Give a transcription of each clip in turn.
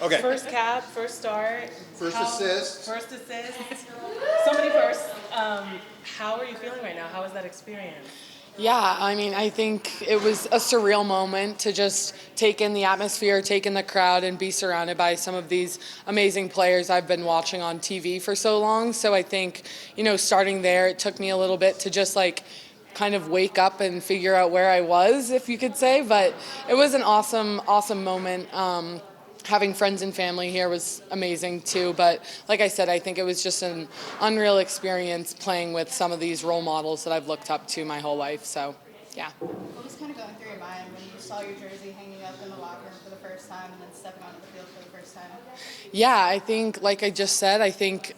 Okay. First cap, first start. First assist. First assist. So many firsts. How are you feeling right now? How was that experience? Yeah, I mean, I think it was a surreal moment to just take in the atmosphere, take in the crowd, and be surrounded by some of these amazing players I've been watching on TV for so long. So I think, starting there, it took me a little bit to just kind of wake up and figure out where I was, if you could say. But it was an awesome, awesome moment. Having friends and family here was amazing too. But like I said, I think it was just an unreal experience playing with some of these role models that I've looked up to my whole life. So, yeah. What was kind of going through your mind when you saw your jersey hanging up in the locker room for the first time and then stepping onto the field for the first time? Yeah, I think, like I just said, I think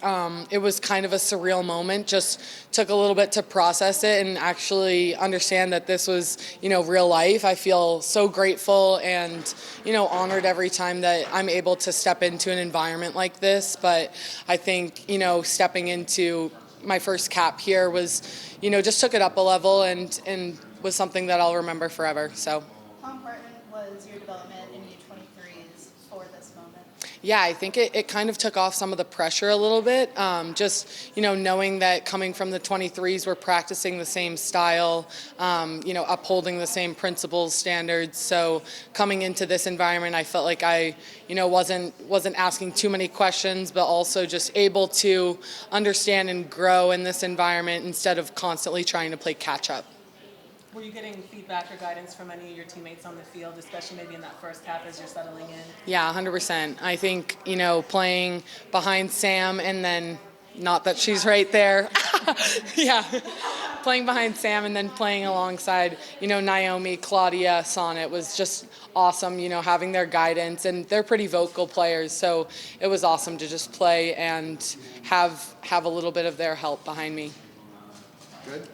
it was kind of a surreal moment. Just took a little bit to process it and actually understand that this was, real life. I feel so grateful and, honored every time that I'm able to step into an environment like this. But I think, stepping into my first cap here was, just took it up a level and was something that I'll remember forever. So. How important was your development in U23s for this moment? Yeah, I think it kind of took off some of the pressure a little bit. Just, knowing that coming from the 23s, we're practicing the same style, upholding the same principles, standards. So coming into this environment, I felt like I, wasn't asking too many questions, but also just able to understand and grow in this environment instead of constantly trying to play catch up. Were you getting feedback or guidance from any of your teammates on the field, especially maybe in that first half as you're settling in? Yeah, 100%. I think, playing behind Sam and then, not that she's right there. Yeah. Playing behind Sam and then playing alongside, Naomi, Claudia, Sonnet was just awesome, having their guidance. And they're pretty vocal players, so it was awesome to just play and have a little bit of their help behind me. Good.